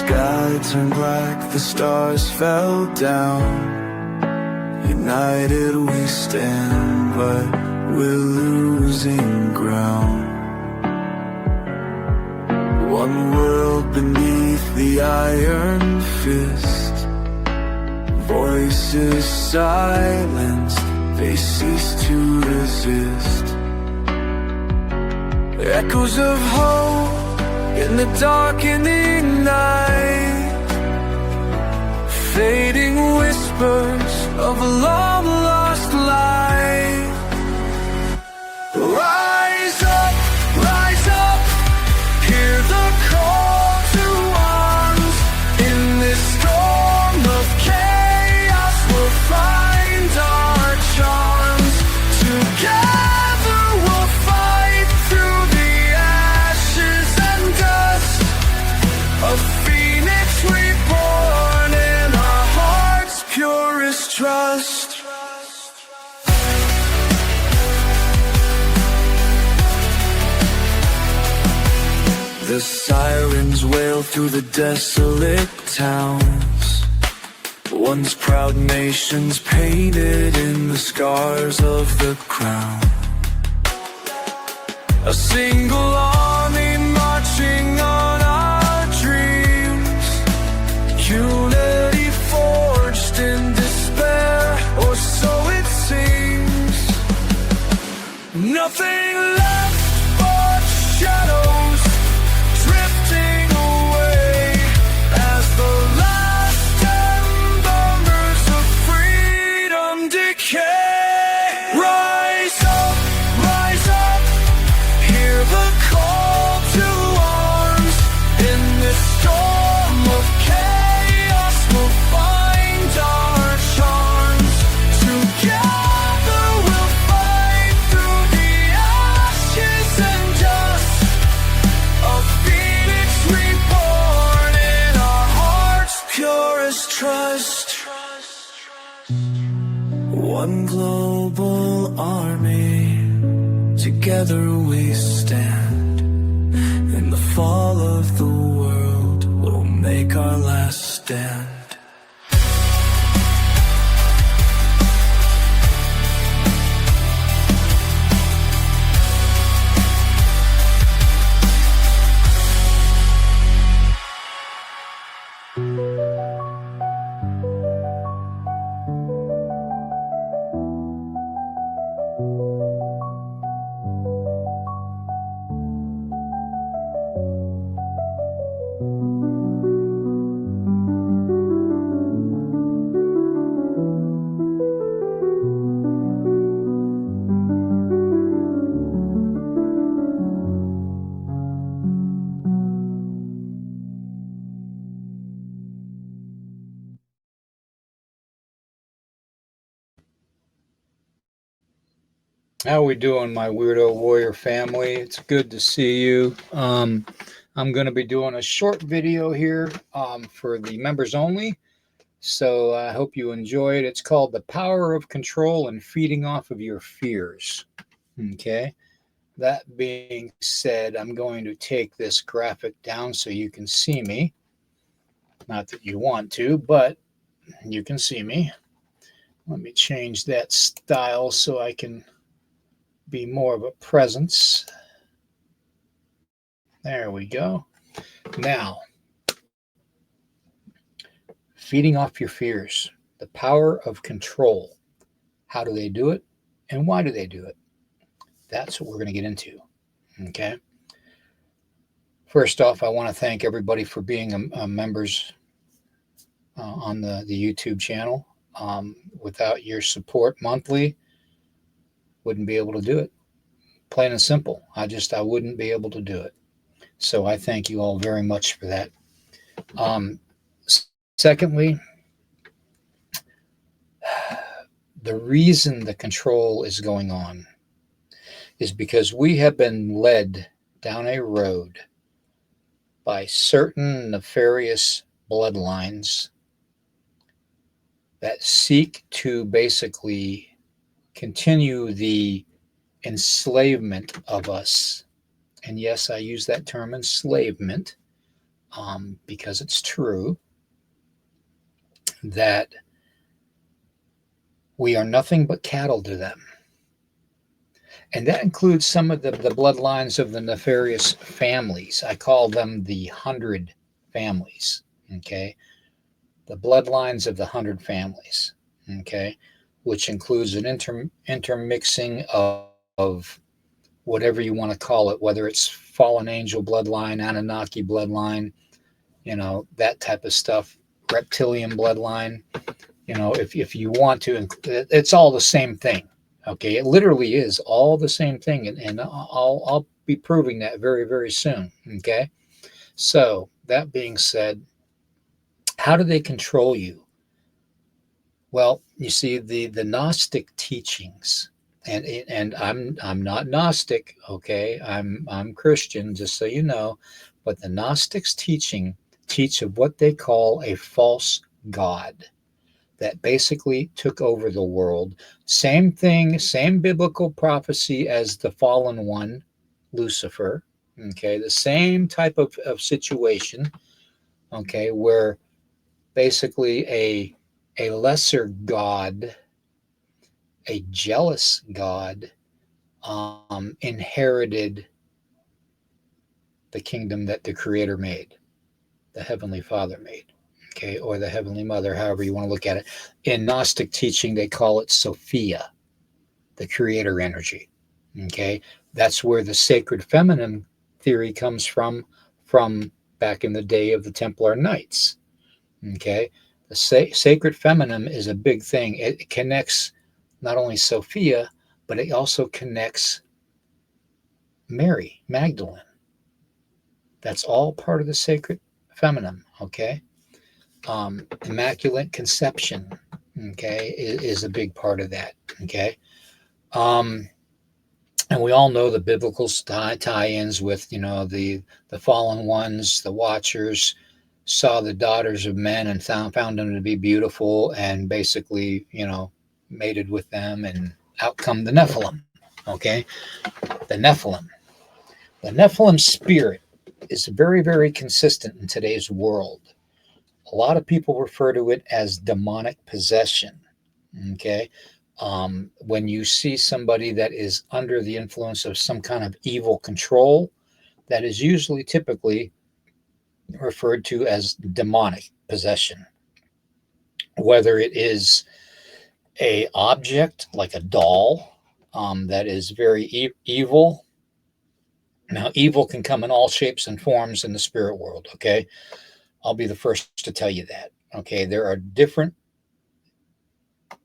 sky turned black, the stars fell down. United we stand, but we're losing ground. One world beneath the iron fist. Voices silenced, they cease to resist. Echoes of hope in the darkening night. Fading whispers of a long lost life. Rise up, hear the call to arms. In this storm of chaos we'll find our charms. Together we'll fight through the ashes and dust. A phoenix reborn in our hearts' purest trust. The sirens wail through the desolate towns. Once proud nations painted in the scars of the crown. A single army marching on our dreams. Unity forged in despair, or so it seems. Nothing left but shadows drifting away as the last embers of freedom decay. Rise up, hear the call to arms. In this storm of chaos we'll find our charms. Together we'll fight through the ashes and dust. A phoenix reborn in our hearts' purest trust. One global army, together we stand. In the fall of the world, we'll make our last stand. How we doing, my Weirdo Warrior family? It's good to see you. I'm going to be doing a short video here for the members only, so I hope you enjoy it. It's called The Power of Control and Feeding Off of Your Fears. Okay, that being said, I'm going to take this graphic down so you can see me. Not that you want to, but you can see me. Let me change that style so I can be more of a presence. There we go. Now, feeding off your fears, the power of control. How do they do it, and why do they do it? That's what we're going to get into. Okay. First off, I want to thank everybody for being members on the YouTube channel. Without your support monthly, wouldn't be able to do it. Plain and simple. I wouldn't be able to do it. So I thank you all very much for that. Secondly, the reason the control is going on is because we have been led down a road by certain nefarious bloodlines that seek to basically continue the enslavement of us. And yes, I use that term, enslavement, because it's true that we are nothing but cattle to them. And that includes some of the bloodlines of the nefarious families. I call them the 100 families. Okay. The bloodlines of the 100 families. Okay. Which includes an intermixing of whatever you want to call it, whether it's fallen angel bloodline, Anunnaki bloodline, that type of stuff, reptilian bloodline. If you want to, it's all the same thing. Okay, it literally is all the same thing, and I'll be proving that very, very soon. Okay, so that being said, how do they control you? Well, you see, the Gnostic teachings, and I'm not Gnostic. Okay, I'm Christian, just so you know, but the Gnostics teach of what they call a false god that basically took over the world. Same thing, same biblical prophecy as the fallen one, Lucifer. Okay, the same type of situation. Okay, where basically a lesser god, a jealous god, inherited the kingdom that the Creator made, the Heavenly Father made. Okay, or the Heavenly Mother, however you want to look at it. In Gnostic teaching, they call it Sophia, the creator energy. Okay, that's where the sacred feminine theory comes from back in the day of the Templar Knights. Okay, the sacred feminine is a big thing. It connects not only Sophia, but it also connects Mary Magdalene. That's all part of the sacred feminine. Okay. Immaculate conception, okay, is a big part of that. Okay. And we all know the biblical tie-ins with, the fallen ones, the watchers saw the daughters of men and found them to be beautiful, and basically, mated with them, and out come the Nephilim. Okay. The Nephilim. The Nephilim spirit is very, very consistent in today's world. A lot of people refer to it as demonic possession. Okay. When you see somebody that is under the influence of some kind of evil control, that is usually typically referred to as demonic possession. Whether it is a object like a doll that is very evil. Now, evil can come in all shapes and forms in the spirit world. Okay. I'll be the first to tell you that. Okay, there are different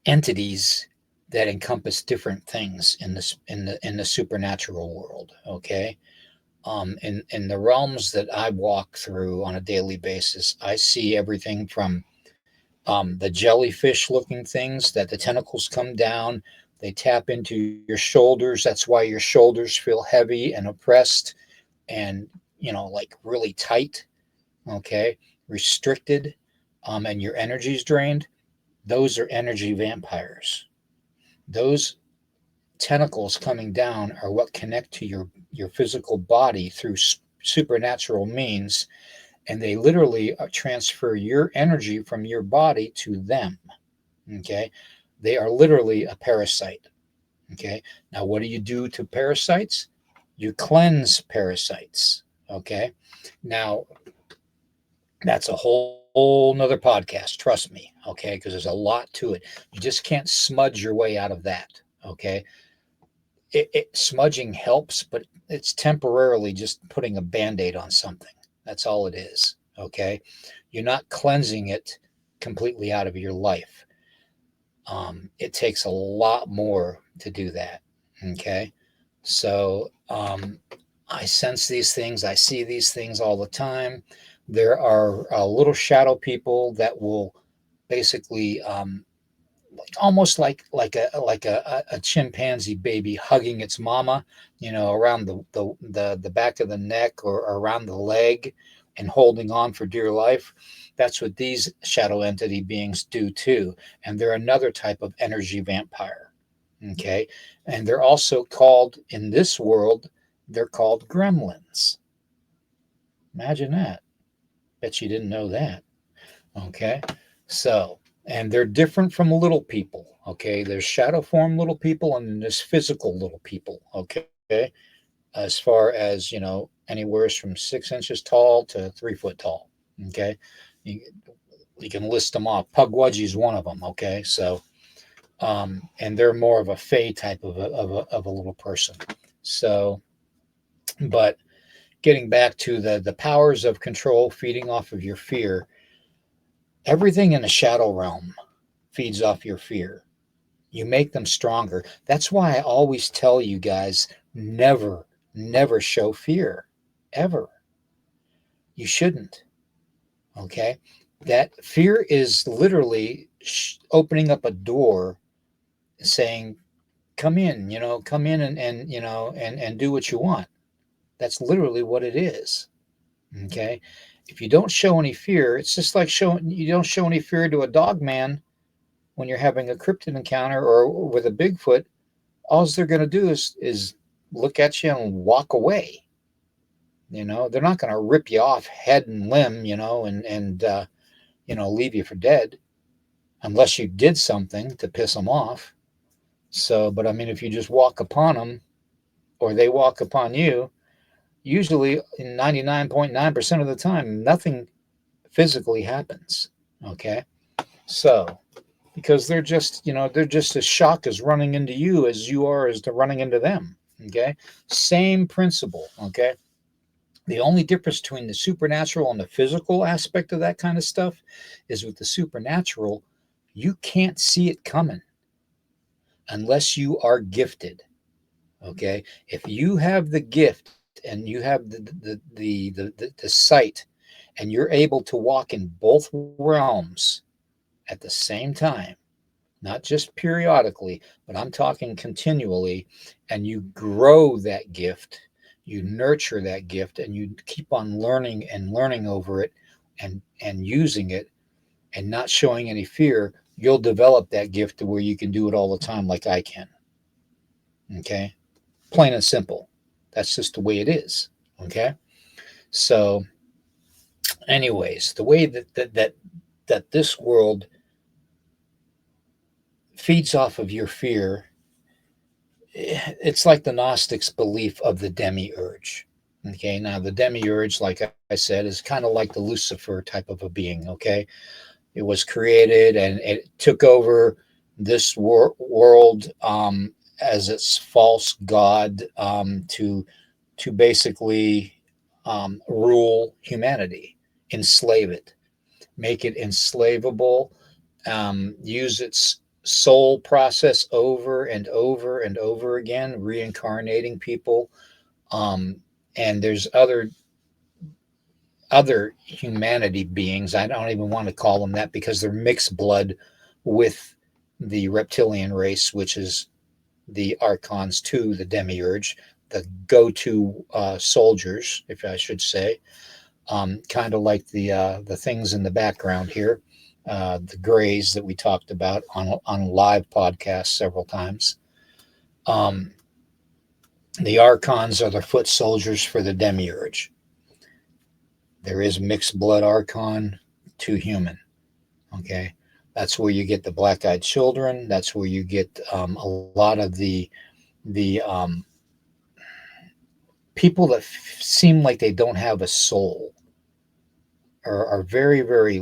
entities that encompass different things in the supernatural world. Okay, in the realms that I walk through on a daily basis, I see everything from the jellyfish-looking things that the tentacles come down. They tap into your shoulders. That's why your shoulders feel heavy and oppressed, and like really tight. Okay, restricted, and your energy is drained. Those are energy vampires. Those tentacles coming down are what connect to your physical body through supernatural means, and they literally transfer your energy from your body to them. Okay, they are literally a parasite. Okay, now what do you do to parasites? You cleanse parasites. Okay, now that's a whole nother podcast, trust me. Okay, because there's a lot to it. You just can't smudge your way out of that. Okay, smudging helps, but it's temporarily just putting a band-aid on something. That's all it is. Okay, you're not cleansing it completely out of your life. It takes a lot more to do that. Okay, so I sense these things, I see these things all the time. There are little shadow people that will basically almost like a chimpanzee baby hugging its mama, around the back of the neck or around the leg, and holding on for dear life. That's what these shadow entity beings do too. And they're another type of energy vampire. Okay. And they're also called, in this world, they're called gremlins. Imagine that. Bet you didn't know that. Okay. So, and they're different from little people. Okay. There's shadow form little people and there's physical little people. Okay. As far as, anywhere from 6 inches tall to 3 foot tall. Okay. You, you can list them off. Pugwudgie is one of them. Okay. So, and they're more of a fey type of a little person. So, but getting back to the powers of control feeding off of your fear, everything in the shadow realm feeds off your fear. You make them stronger. That's why I always tell you guys, never show fear, ever. You shouldn't. Okay. That fear is literally opening up a door saying, come in, come in and do what you want. That's literally what it is. Okay. If you don't show any fear, it's just like you don't show any fear to a dog man when you're having a cryptid encounter or with a Bigfoot. All they're going to do is look at you and walk away. They're not going to rip you off head and limb, and leave you for dead unless you did something to piss them off. So, but I mean, if you just walk upon them or they walk upon you, usually in 99.9% of the time, nothing physically happens. Okay. So, because they're just as shocked as running into you as you are as to running into them. Okay. Same principle. Okay. The only difference between the supernatural and the physical aspect of that kind of stuff is with the supernatural, you can't see it coming unless you are gifted. Okay. If you have the gift and you have the sight and you're able to walk in both realms at the same time, not just periodically, but I'm talking continually, and you grow that gift, you nurture that gift, and you keep on learning and learning over it and using it and not showing any fear, you'll develop that gift to where you can do it all the time like I can. Okay? Plain and simple. That's just the way it is. Okay? So, anyways, the way that this world feeds off of your fear, it's like the Gnostics' belief of the demiurge. Okay, now the demiurge, like I said, is kind of like the Lucifer type of a being. Okay, it was created and it took over this world as its false god to basically rule humanity, enslave it, make it enslavable, use its soul process over and over and over again, reincarnating people. Um, and there's other humanity beings. I don't even want to call them that because they're mixed blood with the reptilian race, which is the archons to the demiurge, the go-to soldiers, if I should say. Kind of like the things in the background here, the grays that we talked about on live podcasts several times. The archons are the foot soldiers for the demiurge. There is mixed blood archon to human. Okay, that's where you get the black-eyed children. That's where you get a lot of the people that seem like they don't have a soul, are very, very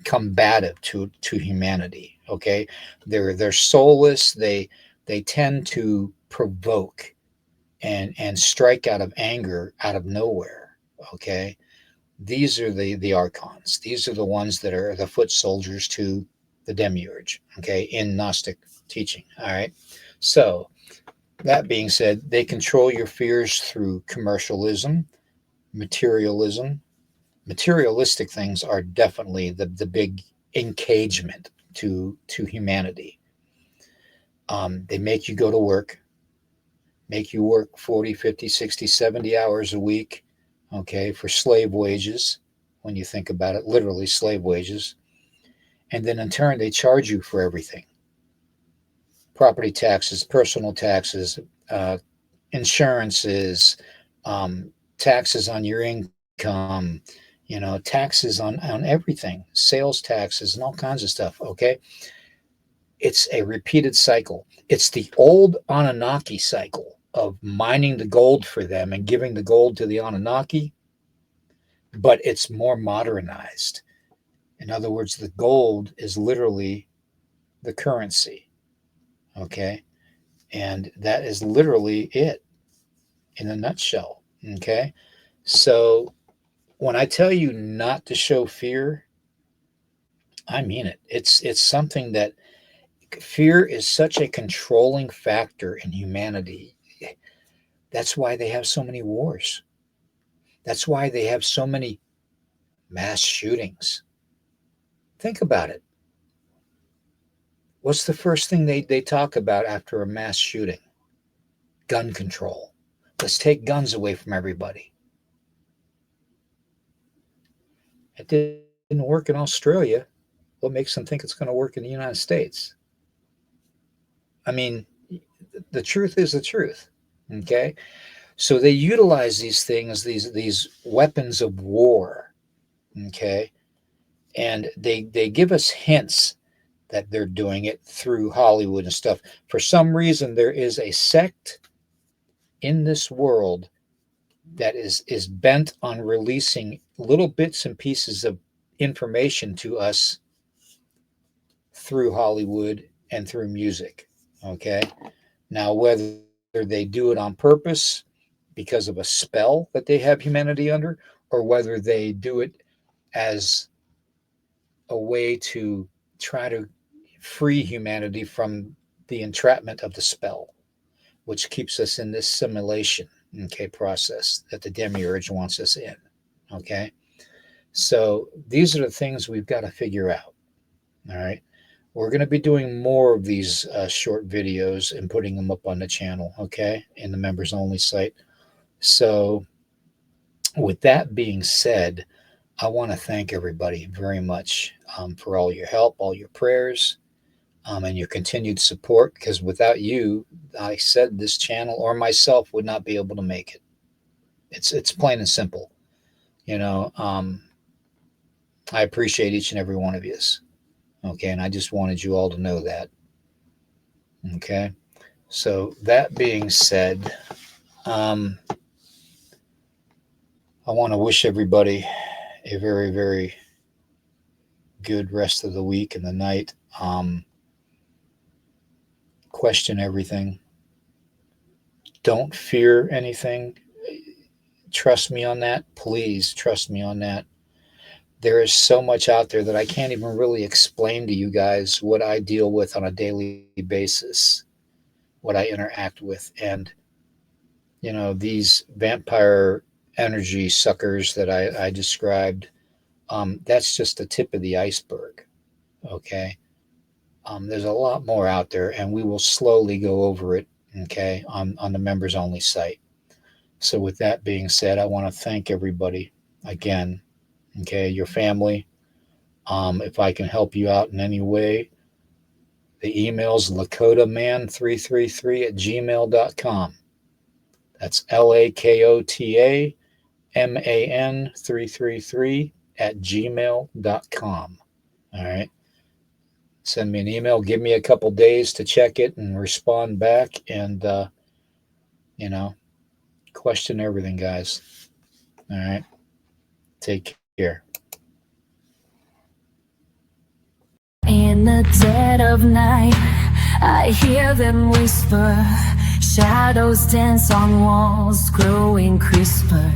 combative to humanity. Okay, they're soulless. They tend to provoke and strike out of anger out of nowhere. Okay, these are the archons. These are the ones that are the foot soldiers to the demiurge. Okay, in Gnostic teaching. All right, so that being said, they control your fears through commercialism, materialism. Materialistic things are definitely the big engagement to humanity. They make you go to work, make you work 40, 50, 60, 70 hours a week, okay, for slave wages, when you think about it, literally slave wages. And then in turn, they charge you for everything: property taxes, personal taxes, insurances, taxes on your income, taxes on everything, sales taxes and all kinds of stuff. Okay. It's a repeated cycle. It's the old Anunnaki cycle of mining the gold for them and giving the gold to the Anunnaki, but it's more modernized. In other words, the gold is literally the currency. Okay. And that is literally it in a nutshell. Okay. So when I tell you not to show fear, I mean it. It's something that fear is such a controlling factor in humanity. That's why they have so many wars. That's why they have so many mass shootings. Think about it. What's the first thing they talk about after a mass shooting? Gun control. Let's take guns away from everybody. It didn't work in Australia. What makes them think it's going to work in the United States? I mean, the truth is the truth. Okay. So they utilize these things, these weapons of war. Okay. And they give us hints that they're doing it through Hollywood and stuff. For some reason, there is a sect in this world that is bent on releasing little bits and pieces of information to us through Hollywood and through music. Okay. Now, whether they do it on purpose because of a spell that they have humanity under, or whether they do it as a way to try to free humanity from the entrapment of the spell, which keeps us in this simulation, okay, process that the demiurge wants us in. Okay. So these are the things we've got to figure out. All right. We're going to be doing more of these short videos and putting them up on the channel, okay, in the members only site. So with that being said, I want to thank everybody very much for all your help, all your prayers, and your continued support, because without you, I said, this channel or myself would not be able to make it. It's plain and simple. I appreciate each and every one of you. Okay, and I just wanted you all to know that. Okay, so that being said, I want to wish everybody a very, very good rest of the week and the night. Question everything. Don't fear anything. Trust me on that. Please trust me on that. There is so much out there that I can't even really explain to you guys what I deal with on a daily basis, what I interact with. And, these vampire energy suckers that I described, that's just the tip of the iceberg. Okay. There's a lot more out there, and we will slowly go over it. Okay. On the members only site. So with that being said, I want to thank everybody again. Okay, your family. If I can help you out in any way, the email's lakotaman333@gmail.com. That's LAKOTAMAN333@gmail.com. All right. Send me an email. Give me a couple days to check it and respond back, and question everything, guys. All right. Take care. In the dead of night, I hear them whisper. Shadows dance on walls, growing crisper.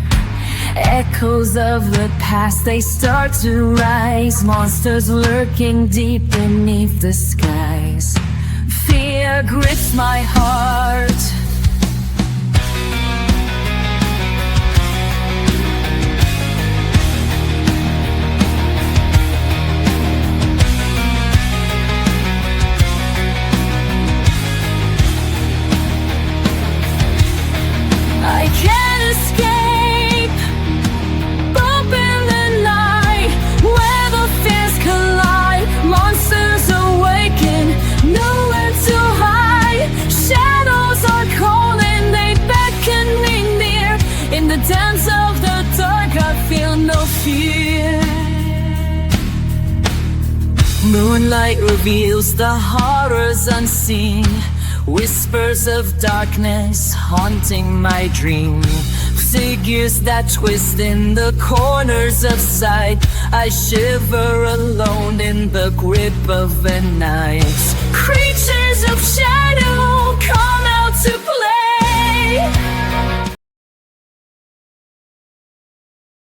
Echoes of the past, they start to rise. Monsters lurking deep beneath the skies. Fear grips my heart. I can't escape. Bump in the night, where the fears collide. Monsters awaken, nowhere to hide. Shadows are calling, they beckon me near. In the dance of the dark, I feel no fear. Moonlight reveals the horrors unseen, whispers of darkness haunting my dream. Figures that twist in the corners of sight. I shiver alone in the grip of the night. Creatures of shadow